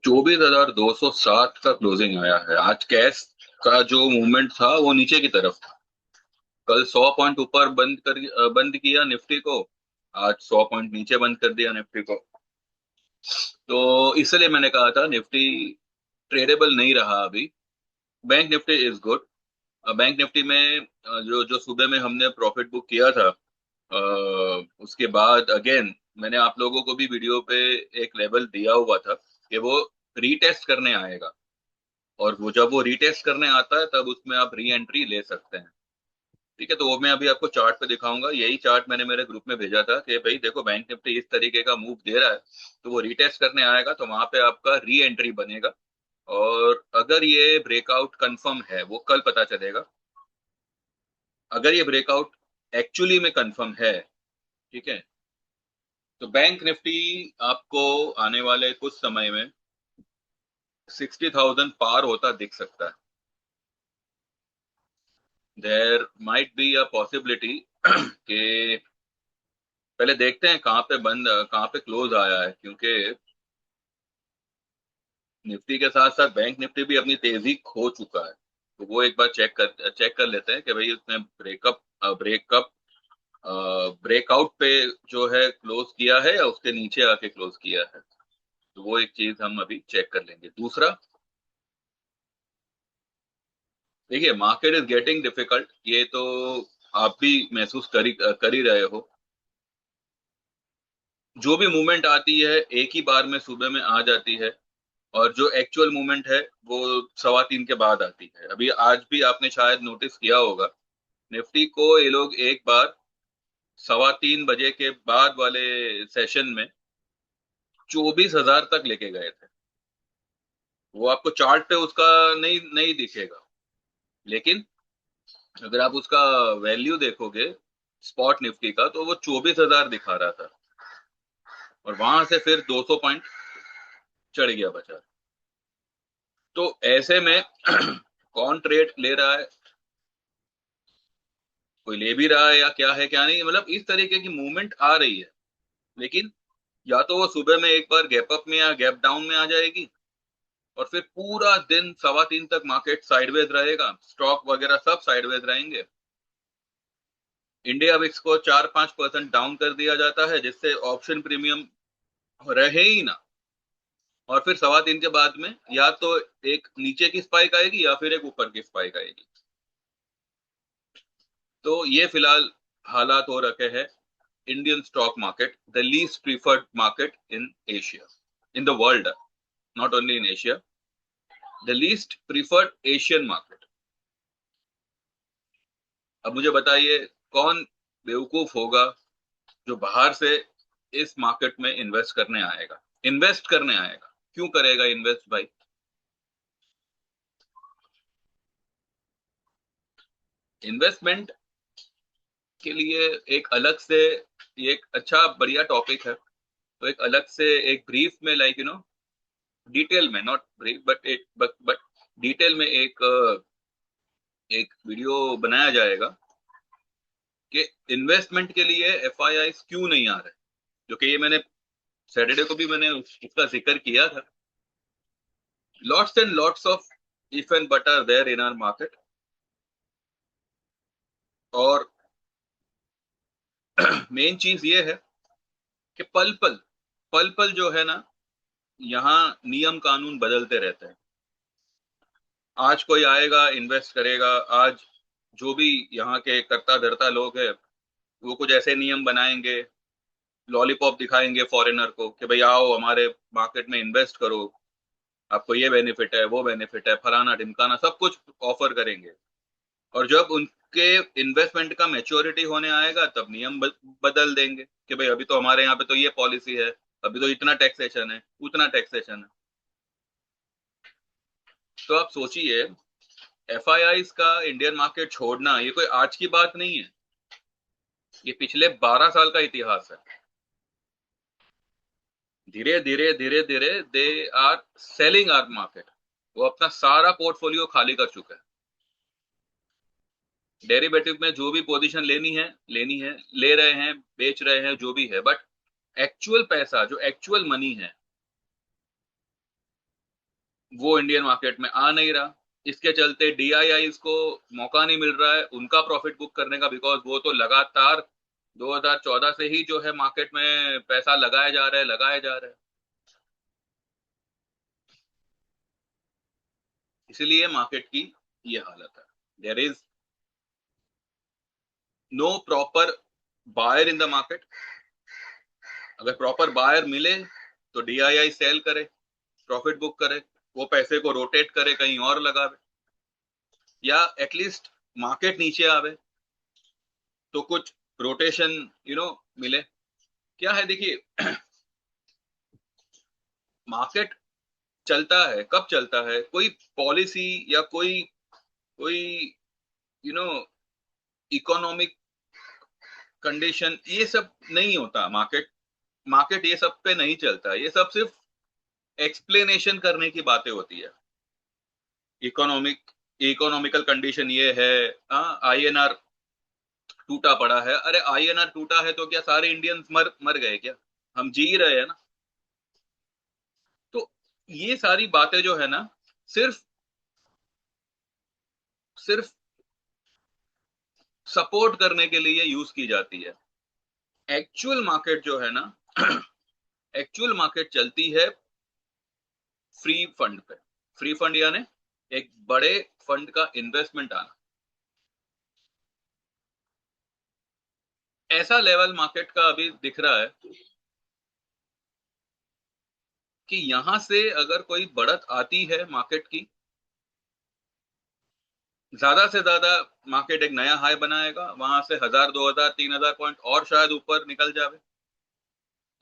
24,260 का क्लोजिंग आया है आज। कैश का जो मूवमेंट था वो नीचे की तरफ था। कल 100 पॉइंट ऊपर बंद किया निफ्टी को। आज 100 पॉइंट नीचे बंद कर दिया निफ्टी को। तो इसलिए मैंने कहा था निफ्टी ट्रेडेबल नहीं रहा अभी। Bank Nifty is good. Bank Nifty में जो जो सुबह में हमने प्रॉफिट बुक किया था, उसके बाद अगेन मैंने आप लोगों को भी वीडियो पे एक लेवल दिया हुआ था कि वो रीटेस्ट करने आएगा। और वो जब वो रीटेस्ट करने आता है तब उसमें आप री एंट्री ले सकते हैं। ठीक है, तो वो मैं अभी आपको चार्ट पे दिखाऊंगा। यही चार्ट मैंने मेरे ग्रुप में भेजा था कि भाई देखो बैंक निफ्टी इस तरीके का मूव दे रहा है, तो वो रीटेस्ट करने आएगा तो वहां पे आपका री एंट्री बनेगा। और अगर ये ब्रेकआउट कंफर्म है वो कल पता चलेगा। अगर ये ब्रेकआउट एक्चुअली में कंफर्म है, ठीक है, तो बैंक निफ्टी आपको आने वाले कुछ समय में 60,000 पार होता दिख सकता है। There might be a possibility कि पहले देखते हैं कहाँ पे क्लोज आया है, क्योंकि निफ्टी के साथ साथ बैंक निफ्टी भी अपनी तेजी खो चुका है। तो वो एक बार चेक कर लेते हैं कि भाई उसने ब्रेकअप ब्रेकआउट पे जो है क्लोज किया है या उसके नीचे आके क्लोज किया है। तो वो एक चीज हम अभी चेक कर लेंगे। दूसरा, देखिए मार्केट इज गेटिंग डिफिकल्ट, ये तो आप भी महसूस कर ही रहे हो। जो भी मूवमेंट आती है एक ही बार में सुबह में आ जाती है, और जो एक्चुअल मूवमेंट है वो 3:15 के बाद आती है। अभी आज भी आपने शायद नोटिस किया होगा, निफ्टी को ये लोग एक बार 3:15 बजे के बाद वाले सेशन में 24,000 तक लेके गए थे। वो आपको चार्ट पे उसका नहीं नहीं दिखेगा, लेकिन अगर आप उसका वैल्यू देखोगे स्पॉट निफ्टी का, तो वो 24,000 दिखा रहा था। और वहां से फिर 200 पॉइंट चढ़ गया बाजार। तो ऐसे में कौन ट्रेड ले रहा है, कोई ले भी रहा है या क्या है क्या नहीं, मतलब इस तरीके की मूवमेंट आ रही है। लेकिन या तो वो सुबह में एक बार गैप अप में या गैप डाउन में आ जाएगी, और फिर पूरा दिन 3:15 तक मार्केट साइडवेज रहेगा, स्टॉक वगैरह सब साइडवेज रहेंगे। इंडिया विक्स को 4-5% डाउन कर दिया जाता है, जिससे ऑप्शन प्रीमियम रहे ही ना। और फिर 3:15 के बाद में या तो एक नीचे की स्पाइक आएगी या फिर एक ऊपर की स्पाइक आएगी। तो ये फिलहाल हालात हो रखे हैं। Indian stock market the least preferred market in Asia, in the world, not only in Asia, the least preferred Asian market. अब मुझे बताइए कौन बेवकूफ होगा जो बाहर से इस मार्केट में इन्वेस्ट करने आएगा। क्यों करेगा इन्वेस्ट भाई? इन्वेस्टमेंट के लिए एक अलग से, ये एक अच्छा बढ़िया टॉपिक है। तो एक अलग से एक ब्रीफ में, लाइक डिटेल में, नॉट ब्रीफ बट एक बट डिटेल में एक वीडियो बनाया जाएगा कि इन्वेस्टमेंट के लिए एफआईआई क्यों नहीं आ रहे। जो कि ये मैंने सैटरडे को भी मैंने उसका जिक्र किया था। Lots and lots of if and but are there in our market. और मेन चीज ये है कि पल पल जो है ना, यहाँ नियम कानून बदलते रहते हैं। आज कोई आएगा इन्वेस्ट करेगा, आज जो भी यहाँ के करता धरता लोग हैं वो कुछ ऐसे नियम बनाएंगे, लॉलीपॉप दिखाएंगे फॉरेनर को कि भाई आओ हमारे मार्केट में इन्वेस्ट करो, आपको ये बेनिफिट है वो बेनिफिट है, फलाना ढिमकाना सब कुछ ऑफर करेंगे। और जब उनके इन्वेस्टमेंट का मैच्योरिटी होने आएगा तब नियम बदल देंगे कि भाई अभी तो हमारे यहाँ पे तो ये पॉलिसी है, अभी तो इतना टैक्सेशन है, उतना टैक्सेशन है। तो आप सोचिए, एफआईआई का इंडियन मार्केट छोड़ना ये कोई आज की बात नहीं है, ये पिछले 12 साल का इतिहास है। धीरे धीरे धीरे धीरे they are selling our market. वो अपना सारा पोर्टफोलियो खाली कर चुका है। डेरिवेटिव में जो भी पोजीशन लेनी है, ले रहे हैं, बेच रहे हैं, जो भी है, बट एक्चुअल पैसा जो एक्चुअल मनी है वो इंडियन मार्केट में आ नहीं रहा। इसके चलते डीआईआईज को मौका नहीं मिल रहा है उनका प्रॉफिट बुक करने का, बिकॉज वो तो लगातार 2014 से ही जो है मार्केट में पैसा लगाया जा रहा है, लगाया जा रहा है। इसलिए मार्केट की ये हालत है। There is no proper buyer in the market. अगर प्रॉपर बायर मिले तो डीआईआई सेल करे, प्रॉफिट बुक करे, वो पैसे को रोटेट करे, कहीं और लगावे, या एटलीस्ट मार्केट नीचे आवे तो कुछ रोटेशन मिले। क्या है देखिए, मार्केट चलता है कब चलता है, कोई पॉलिसी या कोई कोई यू नो इकोनॉमिक कंडीशन, ये सब नहीं होता। मार्केट मार्केट ये सब पे नहीं चलता, ये सब सिर्फ एक्सप्लेनेशन करने की बातें होती है। इकोनॉमिकल कंडीशन ये है, आईएनआर टूटा पड़ा है। अरे आईएनआर टूटा है तो क्या सारे इंडियंस मर मर गए क्या? हम जी रहे हैं ना। तो ये सारी बातें जो है ना, सिर्फ सिर्फ सपोर्ट करने के लिए यूज की जाती है। एक्चुअल मार्केट जो है ना, एक्चुअल मार्केट चलती है फ्री फंड पे। फ्री फंड यानी एक बड़े फंड का इन्वेस्टमेंट आना। ऐसा लेवल मार्केट का अभी दिख रहा है कि यहां से अगर कोई बढ़त आती है मार्केट की, ज्यादा से ज्यादा मार्केट एक नया हाई बनाएगा, वहां से 1000 2000 3000 पॉइंट और शायद ऊपर निकल जावे।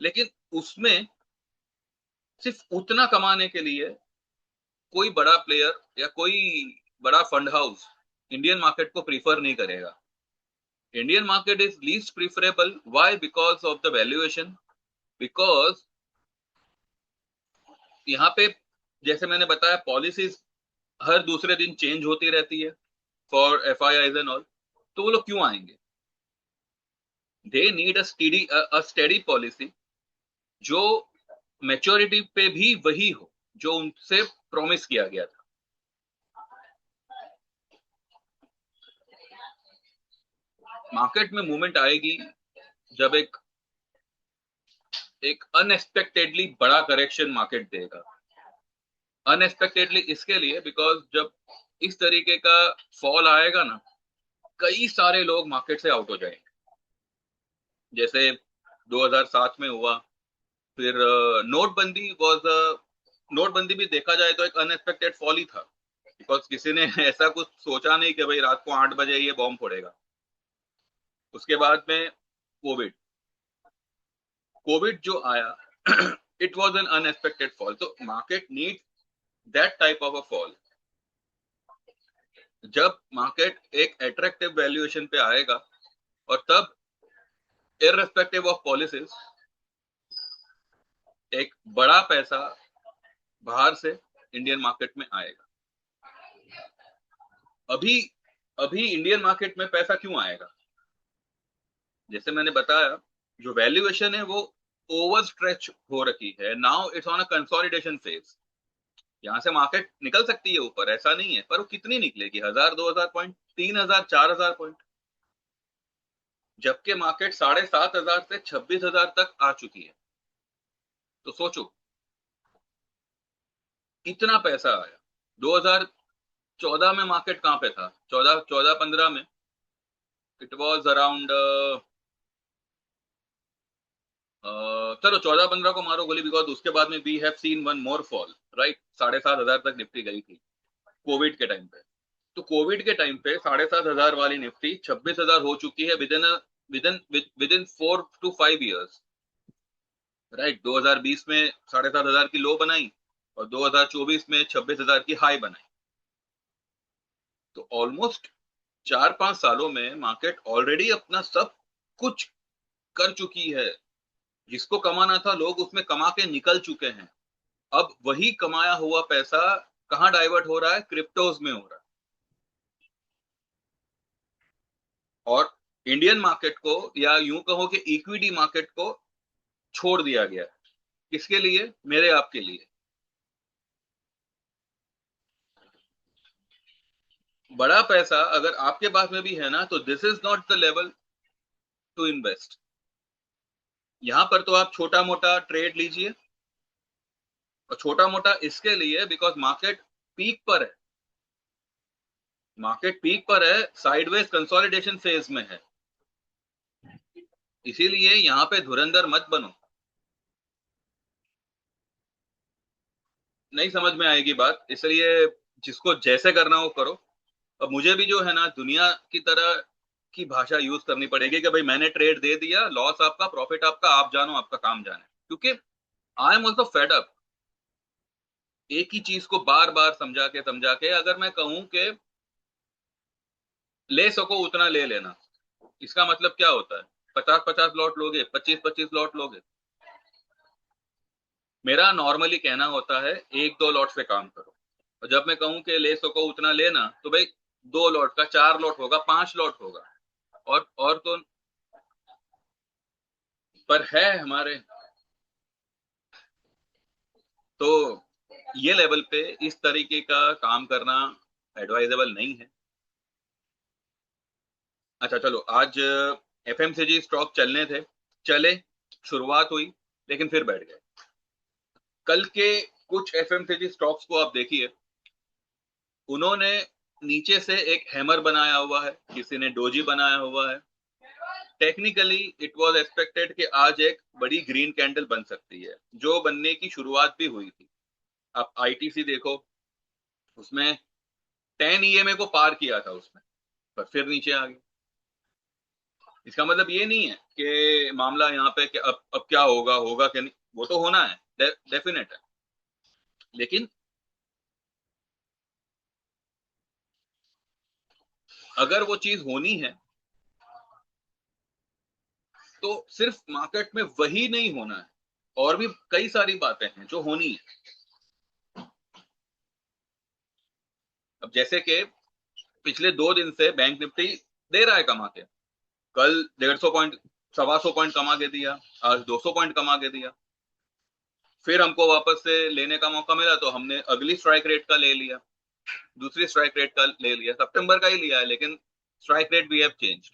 लेकिन उसमें सिर्फ उतना कमाने के लिए कोई बड़ा प्लेयर या कोई बड़ा फंड हाउस इंडियन मार्केट को प्रीफर नहीं करेगा। Indian market is least preferable. Why? Because of the valuation. Because यहाँ पे जैसे मैंने बताया, पॉलिसीज हर दूसरे दिन चेंज होती रहती है फॉर एफआईआईज एंड ऑल। तो वो लोग क्यों आएंगे? They need a steady policy जो मैच्योरिटी पे भी वही हो जो उनसे प्रॉमिस किया गया था। मार्केट में मूवमेंट आएगी जब एक एक अनएक्सपेक्टेडली बड़ा करेक्शन मार्केट देगा। अनएक्सपेक्टेडली इसके लिए बिकॉज जब इस तरीके का फॉल आएगा ना, कई सारे लोग मार्केट से आउट हो जाएंगे। जैसे 2007 में हुआ। फिर नोटबंदी वाज नोटबंदी भी देखा जाए तो एक अनएक्सपेक्टेड फॉल ही था, बिकॉज किसी ने ऐसा कुछ सोचा नहीं कि भाई रात को 8 बजे ये बॉम्ब फोड़ेगा। उसके बाद में कोविड कोविड जो आया it was an unexpected fall. तो market need that type of a fall. जब मार्केट एक अट्रैक्टिव वैल्यूएशन पे आएगा, और तब इररिस्पेक्टिव ऑफ पॉलिसीज एक बड़ा पैसा बाहर से इंडियन मार्केट में आएगा। अभी अभी इंडियन मार्केट में पैसा क्यों आएगा? जैसे मैंने बताया, जो वैल्यूएशन है वो ओवर स्ट्रेच हो रखी है। Now it's on a consolidation phase. यहाँ से मार्केट निकल सकती है ऊपर, ऐसा नहीं है, पर वो कितनी निकलेगी? 1000 2000 पॉइंट, 3000 4000 पॉइंट। जबकि मार्केट 7500 से 26000 तक आ चुकी है। तो सोचो, इतना पैसा आया। 2014 में मार्केट कहां पे था? 14 14 15 में इट वाज अराउंड, चलो 14 15 को मारो गोली, बिकॉज उसके बाद में we have seen one more fall, right? 7500 तक निफ्टी गई थी कोविड के टाइम पे। तो कोविड के टाइम पे 7500 वाली निफ्टी 26,000 हो चुकी है with in 4 to 5 years, right? 2020 में 7500 की लो बनाई, और 2024 में 26,000 की हाई बनाई। तो ऑलमोस्ट 4 5 सालों में मार्केट ऑलरेडी अपना सब कुछ कर चुकी है। जिसको कमाना था लोग उसमें कमा के निकल चुके हैं। अब वही कमाया हुआ पैसा कहाँ डाइवर्ट हो रहा है? क्रिप्टोज में हो रहा है। और इंडियन मार्केट को, या यूं कहो कि इक्विटी मार्केट को छोड़ दिया गया। किसके लिए? मेरे आपके लिए। बड़ा पैसा अगर आपके पास में भी है ना, तो this is not the level to invest. यहां पर तो आप छोटा मोटा ट्रेड लीजिए, और छोटा मोटा इसके लिए बिकॉज मार्केट पीक पर है, मार्केट पीक पर है, साइडवेज कंसोलिडेशन फेज में है, इसीलिए यहाँ पे धुरंधर मत बनो। नहीं समझ में आएगी बात, इसलिए जिसको जैसे करना हो करो। अब मुझे भी जो है ना दुनिया की तरह की भाषा यूज करनी पड़ेगी कि भाई मैंने ट्रेड दे दिया, लॉस आपका प्रॉफिट आपका, आप जानो आपका काम जाने, क्योंकि I am also fed up. एक ही चीज को बार बार समझा के अगर मैं कहूं कि ले सको उतना ले लेना, इसका मतलब क्या होता है? 50-50 लॉट लोगे, 25-25 लॉट लोगे। मेरा नॉर्मली कहना होता है 1-2 लॉट से काम करो, और जब मैं कहूं कि ले सको उतना लेना, तो भाई 2 लॉट का 4 लॉट होगा, 5 लॉट होगा। और तो पर है हमारे, तो ये लेवल पे इस तरीके का काम करना एडवाइजेबल नहीं है। अच्छा चलो, आज एफएमसीजी स्टॉक चलने थे, चले, शुरुआत हुई, लेकिन फिर बैठ गए। कल के कुछ एफएमसीजी स्टॉक्स को आप देखिए, उन्होंने नीचे से एक हैमर बनाया हुआ है, किसी ने डोजी बनाया हुआ है। टेक्निकली इट वाज एक्सपेक्टेड कि आज एक बड़ी ग्रीन कैंडल बन सकती है, जो बनने की शुरुआत भी हुई थी। आप आईटीसी देखो, उसमें 10 ईएमए को पार किया था उसमें, पर फिर नीचे आ गया। इसका मतलब ये नहीं है कि मामला यहाँ पे कि अब क्या होगा, होगा क्या नहीं, वो तो होना है, डेफिनेट है, लेकिन अगर वो चीज होनी है तो सिर्फ मार्केट में वही नहीं होना है, और भी कई सारी बातें हैं जो होनी है। अब जैसे कि पिछले 2 दिन से बैंक निफ्टी दे रहा है कमा के, कल 150 पॉइंट, 125 पॉइंट कमा के दिया, आज 200 पॉइंट कमा के दिया। फिर हमको वापस से लेने का मौका मिला तो हमने अगली स्ट्राइक रेट का ले लिया, दूसरी स्ट्राइक रेट का ले लिया, सितंबर का ही लिया है, लेकिन strike rate we have change.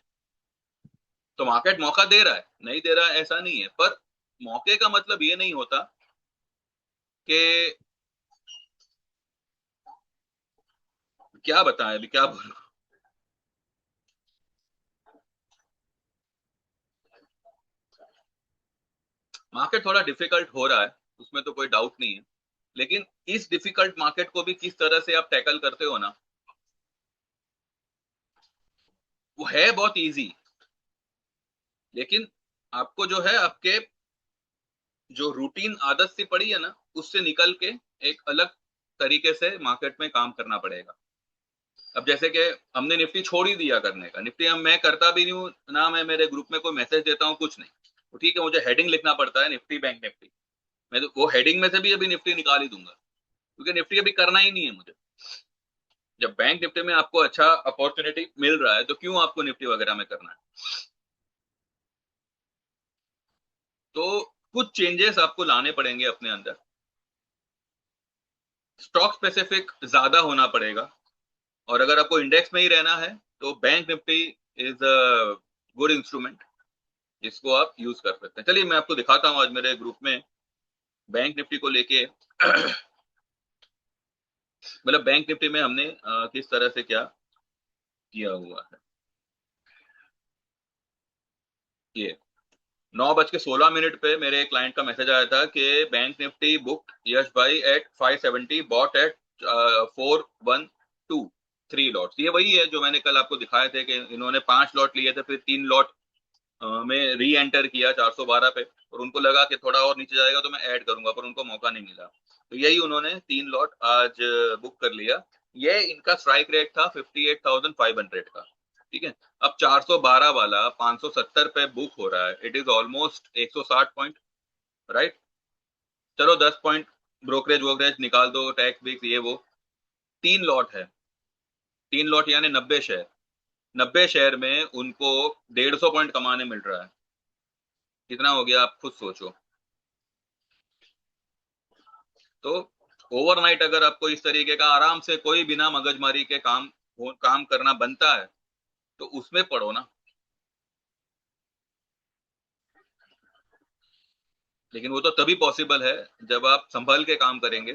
तो मार्केट मौका दे रहा है, नहीं दे रहा है ऐसा नहीं है, पर मौके का मतलब ये नहीं होता कि, क्या बताएं अभी क्या बोलूं। मार्केट थोड़ा डिफिकल्ट हो रहा है, उसमें तो कोई डाउट नहीं है, लेकिन इस डिफिकल्ट मार्केट को भी किस तरह से आप टैकल करते हो ना, वो है बहुत इजी। लेकिन आपको जो है आपके जो रूटीन आदत सी पड़ी है ना, उससे निकल के एक अलग तरीके से मार्केट में काम करना पड़ेगा। अब जैसे कि हमने निफ्टी छोड़ ही दिया करने का, निफ्टी हम मैं करता भी नहीं हूँ ना, मैं मेरे ग्रुप में कोई मैसेज देता हूँ, कुछ नहीं। तो ठीक है, मुझे हेडिंग लिखना पड़ता है निफ्टी बैंक निफ्टी, मैं तो वो हेडिंग में से भी अभी निफ्टी निकाल ही दूंगा, क्योंकि निफ्टी अभी करना ही नहीं है मुझे। जब बैंक निफ्टी में आपको अच्छा अपॉर्चुनिटी मिल रहा है तो क्यों आपको निफ्टी वगैरह में करना है? तो कुछ चेंजेस आपको लाने पड़ेंगे अपने अंदर, स्टॉक स्पेसिफिक ज्यादा होना पड़ेगा, और अगर आपको इंडेक्स में ही रहना है तो bank Nifty is a good instrument, जिसको आप यूज कर सकते हैं। चलिए मैं आपको दिखाता हूँ आज मेरे ग्रुप में बैंक निफ्टी को लेके मतलब बैंक निफ्टी में हमने किस तरह से क्या किया हुआ है। ये 9:16 पे मेरे क्लाइंट का मैसेज आया था कि बैंक निफ्टी बुक यश भाई एट 570, बॉट एट 412, 3 लॉट्स। ये वही है जो मैंने कल आपको दिखाए थे कि इन्होंने 5 लॉट लिए थे, फिर 3 लॉट में री एंटर किया 412 पे, और उनको लगा कि थोड़ा और नीचे जाएगा तो मैं ऐड करूंगा, पर उनको मौका नहीं मिला, तो यही उन्होंने 3 लॉट आज बुक कर लिया। ये इनका स्ट्राइक रेट था 58,500 का, ठीक है। अब 412 वाला 570 पे बुक हो रहा है, it is almost 160 point, right. चलो 10 पॉइंट ब्रोकरेज वोकरेज निकाल दो, टैक्स बिक्स ये वो, 3 लॉट है, 3 लॉट यानी 90 शेयर, 90 शेयर में उनको 150 पॉइंट कमाने मिल रहा है। कितना हो गया आप खुद सोचो। तो ओवरनाइट अगर आपको इस तरीके का आराम से कोई बिना मगजमारी के काम वो काम करना बनता है तो उसमें पढ़ो ना। लेकिन वो तो तभी पॉसिबल है जब आप संभल के काम करेंगे।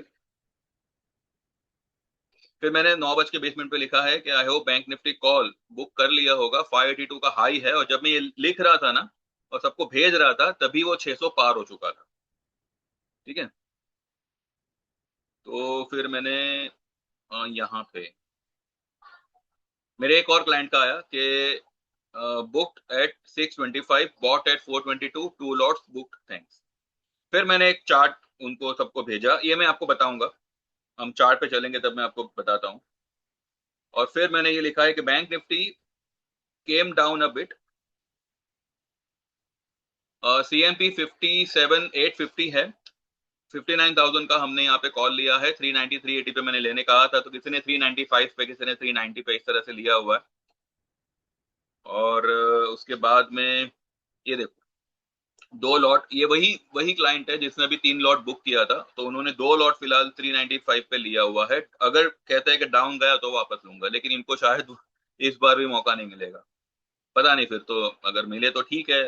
फिर मैंने 9:20 पे लिखा है कि I hope bank Nifty call book कर लिया होगा, 582 का हाई है। और जब मैं ये लिख रहा था ना और सबको भेज रहा था तभी वो 600 पार हो चुका था। ठीक है। तो फिर मैंने यहाँ पे मेरे एक और क्लाइंट का आया कि booked at 625, bought at 422, two lots booked, thanks. फिर मैंने एक चार्ट उनको सबको भेजा, ये मैं आपको बताऊंगा, हम चार्ट पे चलेंगे तब मैं आपको बताता हूँ। और फिर मैंने ये लिखा है कि bank Nifty came down a bit, CMP 57,850 है, 59,000 का हमने यहाँ पे कॉल लिया है, 390 380 पे मैंने लेने कहा था, तो किसी ने 395 पे, किसी ने 390 पे, इस तरह से लिया हुआ है। और उसके बाद में ये देखो, दो लॉट, ये वही वही क्लाइंट है जिसने अभी 3 लॉट बुक किया था, तो उन्होंने 2 लॉट फिलहाल 395 पे लिया हुआ है। अगर कहते हैं कि डाउन गया तो वापस लूंगा, लेकिन इनको शायद इस बार भी मौका नहीं मिलेगा। पता नहीं, फिर तो अगर मिले तो ठीक है,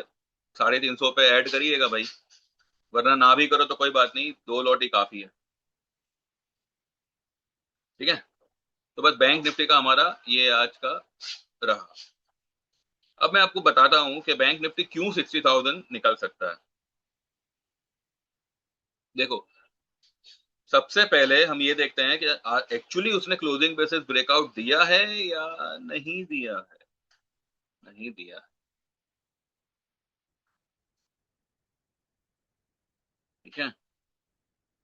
350 पे ऐड करिएगा भाई, वरना ना भी करो तो कोई बात नहीं, 2 लॉट ही काफी है। ठीक है। तो बस बैंक निफ्टी का हमारा ये आज का रहा। अब मैं आपको बताता हूं कि बैंक निफ्टी क्यों 60,000 निकल सकता है। देखो, सबसे पहले हम ये देखते हैं कि एक्चुअली उसने क्लोजिंग बेसिस ब्रेकआउट दिया है या नहीं दिया है। नहीं दिया है। ठीक है।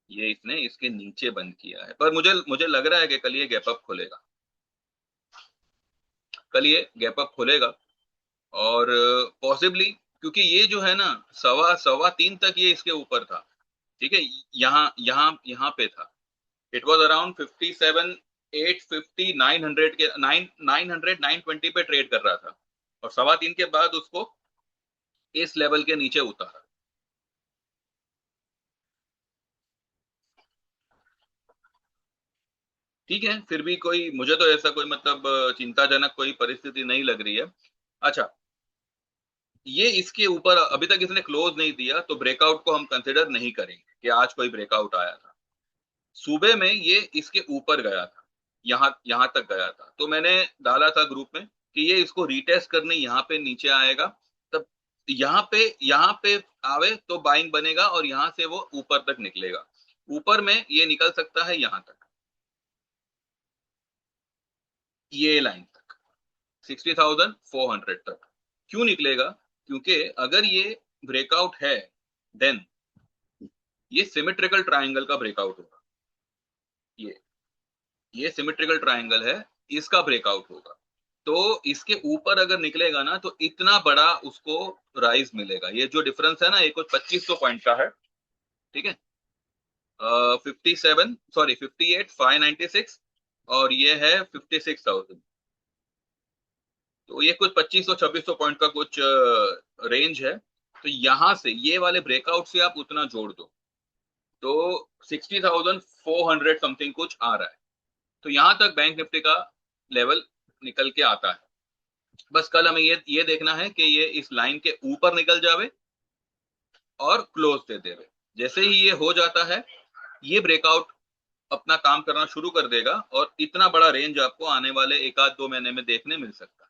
ये इसने इसके नीचे बंद किया है, पर मुझे मुझे लग रहा है कि कल ये गैप अप खुलेगा। कल ये गैप अप खुलेगा। और पॉसिबली, क्योंकि ये जो है ना, सवा सवा तीन तक ये इसके ऊपर था। ठीक है। यहाँ यहाँ यहाँ पे था। इट वॉज अराउंड 57 850 900 के 900 920 पे ट्रेड कर रहा था। और सवा तीन के बाद उसको इस लेवल के नीचे उतारा। ठीक है, फिर भी कोई, मुझे तो ऐसा कोई मतलब चिंताजनक कोई परिस्थिति नहीं लग रही है। अच्छा, ये इसके ऊपर अभी तक इसने क्लोज नहीं दिया तो ब्रेकआउट को हम कंसिडर नहीं करेंगे कि आज कोई ब्रेकआउट आया था। सुबह में ये इसके ऊपर गया था, यहाँ यहाँ तक गया था, तो मैंने डाला था ग्रुप में कि ये इसको रीटेस्ट करने यहाँ पे नीचे आएगा, तब यहाँ पे आवे तो बाइंग बनेगा और यहाँ से वो ऊपर तक निकलेगा। ऊपर में ये निकल सकता है यहाँ तक, ये लाइन तक, 60,400 तक। क्यों निकलेगा? क्योंकि अगर ये ब्रेकआउट है, देन ये सिमेट्रिकल ट्रायंगल का ब्रेकआउट होगा। ये ये सिमेट्रिकल ट्रायंगल है, इसका ब्रेकआउट होगा। तो इसके ऊपर अगर निकलेगा ना तो इतना बड़ा उसको राइज मिलेगा। ये जो डिफरेंस है ना, ये कुछ 2500 पॉइंट का है। ठीक है। 57, सॉरी 58,596, और ये है 56,000। तो ये कुछ 2500 2600 पॉइंट का कुछ रेंज है। तो यहां से ये वाले ब्रेकआउट से आप उतना जोड़ दो तो 60,400 समथिंग कुछ आ रहा है। तो यहां तक बैंक निफ्टी का लेवल निकल के आता है। बस कल हमें ये देखना है कि ये इस लाइन के ऊपर निकल जावे और क्लोज दे देवे। जैसे ही ये हो जाता है, ये ब्रेकआउट अपना काम करना शुरू कर देगा और इतना बड़ा रेंज आपको आने वाले एक आध 2 महीने में देखने मिल सकता है।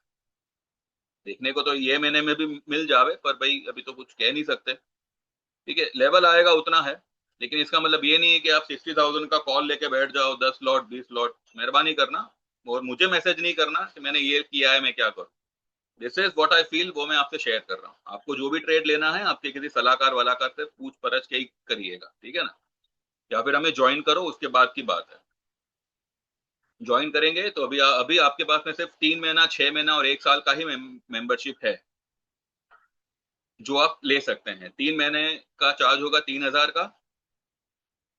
देखने को तो ये महीने में भी मिल जावे, पर भाई अभी तो कुछ कह नहीं सकते। ठीक है, लेवल आएगा उतना है। लेकिन इसका मतलब ये नहीं है कि आप 60,000 का कॉल लेके बैठ जाओ, 10 लॉट 20 लॉट, मेहरबानी करना। और मुझे मैसेज नहीं करना कि मैंने ये किया है, मैं क्या करूं। This is what I feel, वो मैं आपसे शेयर कर रहा हूँ। आपको जो भी ट्रेड लेना है, आपके किसी सलाहकार वालाकार से पूछ परछ के ही करिएगा। ठीक है ना। या फिर हमें ज्वाइन करो, उसके बाद की बात है। ज्वाइन करेंगे तो अभी अभी आपके पास में सिर्फ 3 महीना, 6 महीना और 1 साल का ही मेंबरशिप है जो आप ले सकते हैं। 3 महीने का चार्ज होगा 3,000 का,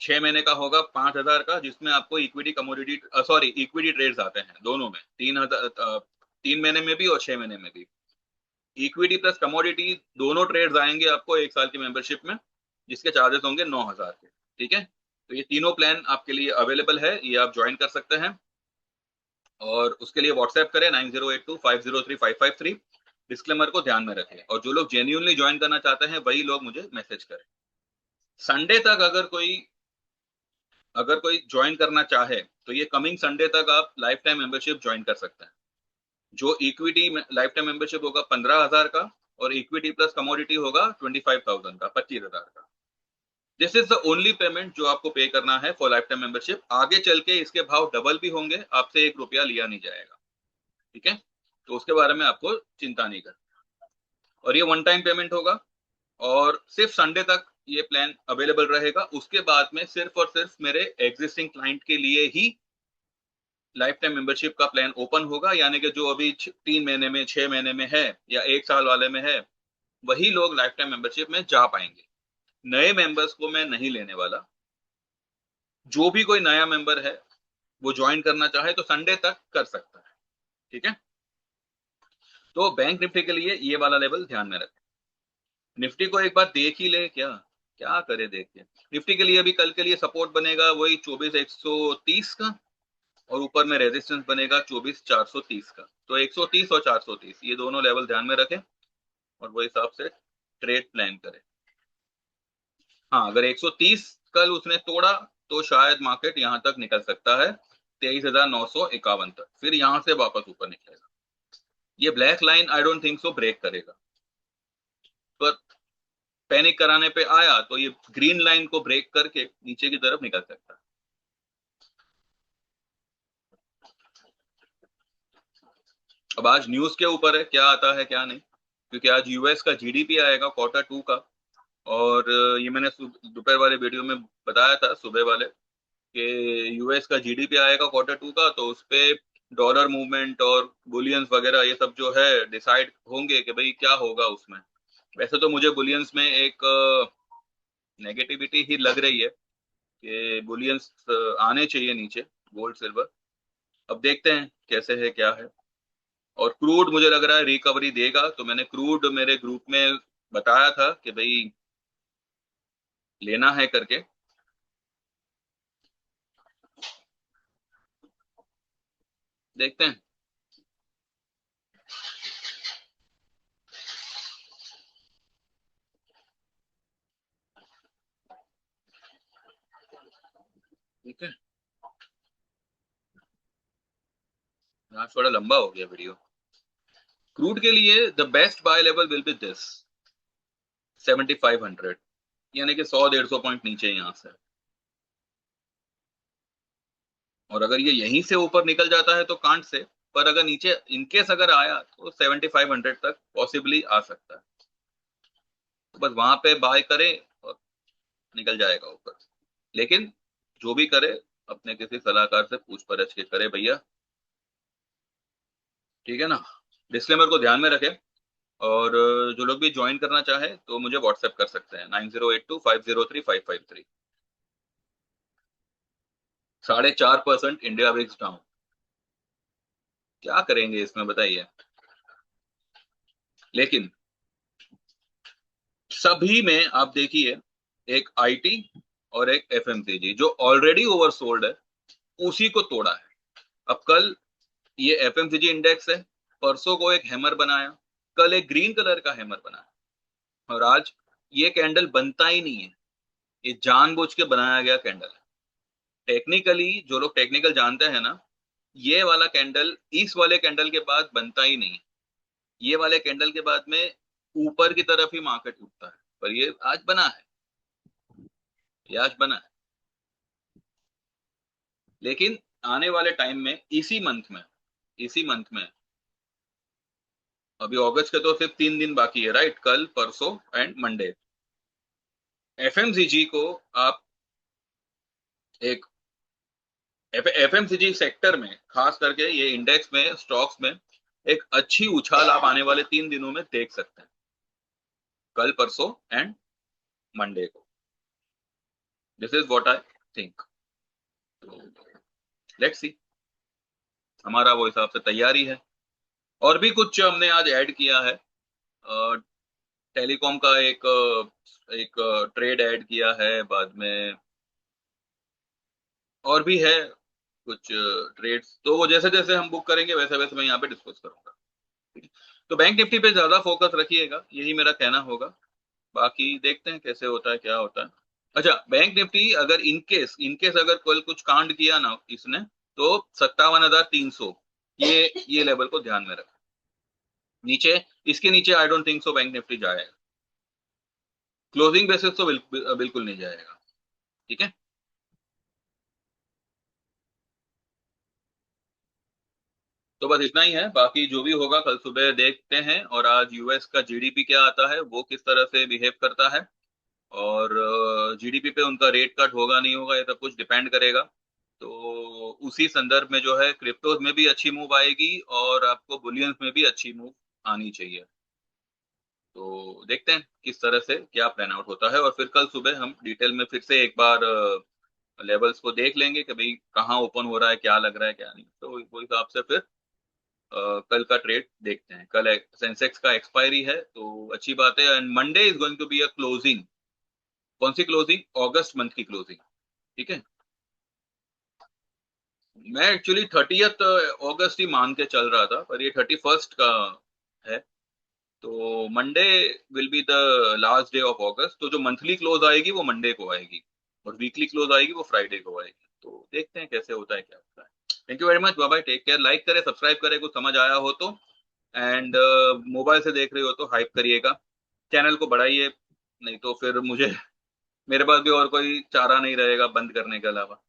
6 महीने का होगा 5,000 का, जिसमें आपको equity commodity, sorry equity trades आते हैं दोनों में, 3,000, 3 महीने में भी और 6 महीने में भी। इक्विटी प्लस कमोडिटी दोनों ट्रेड्स आएंगे आपको 1 साल की मेंबरशिप में, जिसके चार्जेस होंगे 9,000 के। ठीक है। तो ये तीनों प्लान आपके लिए अवेलेबल है, ये आप ज्वाइन कर सकते हैं। और उसके लिए व्हाट्सएप करें 9082503553। डिस्क्लेमर को ध्यान में रखें, और जो लोग जेन्युइनली ज्वाइन करना चाहते हैं वही लोग मुझे मैसेज करें। संडे तक अगर कोई ज्वाइन करना चाहे तो ये कमिंग संडे तक आप लाइफ टाइम मेंबरशिप ज्वाइन कर सकते हैं। जो इक्विटी लाइफ टाइम मेंबरशिप होगा 15,000 का, और इक्विटी प्लस कमोडिटी होगा 25,000 का, 25,000 का। This is the only payment जो आपको पे करना है फॉर लाइफ टाइम मेंबरशिप। आगे चल के इसके भाव डबल भी होंगे, आपसे 1 रुपया लिया नहीं जाएगा। ठीक है, तो उसके बारे में आपको चिंता नहीं करना। और ये वन टाइम पेमेंट होगा, और सिर्फ संडे तक ये प्लान अवेलेबल रहेगा। उसके बाद में सिर्फ और सिर्फ मेरे एग्जिस्टिंग क्लाइंट के लिए ही लाइफ टाइम मेंबरशिप का प्लान ओपन होगा। यानी कि जो अभी 3 महीने में, 6 महीने में है, या 1 साल वाले में है, वही लोग लाइफ टाइम मेंबरशिप में जा पाएंगे। नए मेंबर्स को मैं नहीं लेने वाला। जो भी कोई नया मेंबर है वो ज्वाइन करना चाहे तो संडे तक कर सकता है। ठीक है, तो बैंक निफ्टी के लिए ये वाला लेवल ध्यान में रखें। निफ्टी को एक बार देख ही ले, क्या क्या करे देख के। निफ्टी के लिए अभी कल के लिए सपोर्ट बनेगा वही 24,130 का, और ऊपर में रेजिस्टेंस बनेगा 24,430 का। तो 130 और 430 ये दोनों लेवल ध्यान में रखें, और वो हिसाब से ट्रेड प्लान करें। हाँ, अगर 130 कल उसने तोड़ा तो शायद मार्केट यहां तक निकल सकता है, 23,951 तक, फिर यहां से वापस ऊपर निकलेगा। ये black line I don't think so break करेगा, पर पैनिक कराने पे आया तो ये ग्रीन लाइन को ब्रेक करके नीचे की तरफ निकल सकता है। अब आज न्यूज के ऊपर है क्या आता है क्या नहीं, क्योंकि आज यूएस का जीडीपी आएगा Q2 का। और ये मैंने दोपहर वाले वीडियो में बताया था, सुबह वाले, कि यूएस का जीडीपी आएगा Q2 का, तो उस पे डॉलर मूवमेंट और बुलियंस वगैरह ये सब जो है डिसाइड होंगे कि भाई क्या होगा उसमें। वैसे तो मुझे बुलियंस में एक नेगेटिविटी ही लग रही है कि बुलियंस आने चाहिए नीचे, गोल्ड सिल्वर। अब देखते हैं कैसे है क्या है। और क्रूड मुझे लग रहा है रिकवरी देगा, तो मैंने क्रूड मेरे ग्रुप में बताया था कि भाई लेना है करके। देखते हैं। ठीक है, आज थोड़ा लंबा हो गया वीडियो। क्रूड के लिए the best buy level will be this 7,500, यानी कि 100-150 पॉइंट नीचे यहाँ से। और अगर ये यहीं से ऊपर निकल जाता है तो कांट से, पर अगर नीचे इनकेस अगर आया तो 7,500 तक पॉसिबली आ सकता है। तो बस वहां पे बाय करें और निकल जाएगा ऊपर। लेकिन जो भी करे अपने किसी सलाहकार से पूछ परछ के करे भैया। ठीक है ना, डिस्क्लेमर को ध्यान में रखें। और जो लोग भी ज्वाइन करना चाहे तो मुझे व्हाट्सएप कर सकते हैं 9082503553। 4.5% इंडिया विक्स डाउन, क्या करेंगे इसमें बताइए। लेकिन सभी में आप देखिए, एक आईटी और एक एफएमसीजी जो ऑलरेडी ओवरसोल्ड है, उसी को तोड़ा है। अब कल ये एफएमसीजी इंडेक्स है, परसों को एक हैमर बनाया, कल एक ग्रीन कलर का हैमर बनाया, और आज ये कैंडल बनता ही नहीं है। ये जानबूझ के बनाया गया कैंडल है। टेक्निकली जो लोग टेक्निकल जानते हैं ना, ये वाला कैंडल इस वाले कैंडल के बाद बनता ही नहीं है। ये वाले कैंडल के बाद में ऊपर की तरफ ही मार्केट उठता है, पर ये आज बना है, ये आज बना है। लेकिन आने वाले टाइम में इसी मंथ में अभी अगस्त के तो सिर्फ 3 दिन बाकी है, राइट, कल परसों एंड मंडे। एफएमसीजी को आप एक एफएमसीजी सेक्टर में, खास करके ये इंडेक्स में, स्टॉक्स में एक अच्छी उछाल आप आने वाले 3 दिनों में देख सकते हैं, कल परसों एंड मंडे को। This is what I think. Let's see, हमारा वो हिसाब से तैयारी है। और भी कुछ हमने आज ऐड किया है। टेलीकॉम का एक ट्रेड ऐड किया है बाद में, और भी है कुछ ट्रेड्स, तो वो जैसे जैसे हम बुक करेंगे वैसे वैसे मैं यहाँ पे डिस्कस करूंगा। ठीक है? तो बैंक निफ्टी पे ज्यादा फोकस रखिएगा, यही मेरा कहना होगा। बाकी देखते हैं कैसे होता है क्या होता है। अच्छा, बैंक निफ्टी अगर इनकेस अगर कल कुछ कांड किया ना इसने, तो 57,300, ये लेवल को ध्यान में रखें। नीचे, इसके नीचे आई don't think so bank Nifty जाएगा। क्लोजिंग बेसिस तो बिल्कुल नहीं जाएगा। ठीक है। तो बस इतना ही है, बाकी जो भी होगा कल सुबह देखते हैं। और आज यूएस का जीडीपी क्या आता है, वो किस तरह से बिहेव करता है, और जीडीपी पे उनका रेट कट होगा नहीं होगा, ये सब कुछ डिपेंड करेगा। तो उसी संदर्भ में जो है क्रिप्टोज में भी अच्छी मूव आएगी, और आपको बुलियंस में भी अच्छी मूव आनी चाहिए। तो देखते हैं किस तरह से क्या प्लान आउट होता है, और फिर कल सुबह हम डिटेल में फिर से एक बार लेवल्स को देख लेंगे कि भाई कहाँ ओपन हो रहा है, क्या लग रहा है क्या नहीं। तो वो हिसाब से फिर कल का ट्रेड देखते हैं। कल सेंसेक्स का एक्सपायरी है, तो अच्छी बात है। And Monday is going to be a closing. कौन सी क्लोजिंग? अगस्त मंथ की क्लोजिंग। ठीक है। मैं एक्चुअली 30th अगस्त ही मान के चल रहा था, पर ये 31st का है। तो Monday will be the last day of अगस्त। तो जो मंथली क्लोज आएगी वो मंडे को आएगी, और वीकली क्लोज आएगी वो फ्राइडे को आएगी। तो देखते हैं कैसे होता है क्या होता है। Thank you very much, bye bye, take care. Like करें, सब्सक्राइब करें कुछ समझ आया हो तो। एंड मोबाइल से देख रहे हो तो हाइप करिएगा, चैनल को बढ़ाइए। नहीं तो फिर मुझे मेरे पास भी और कोई चारा नहीं रहेगा बंद करने के अलावा।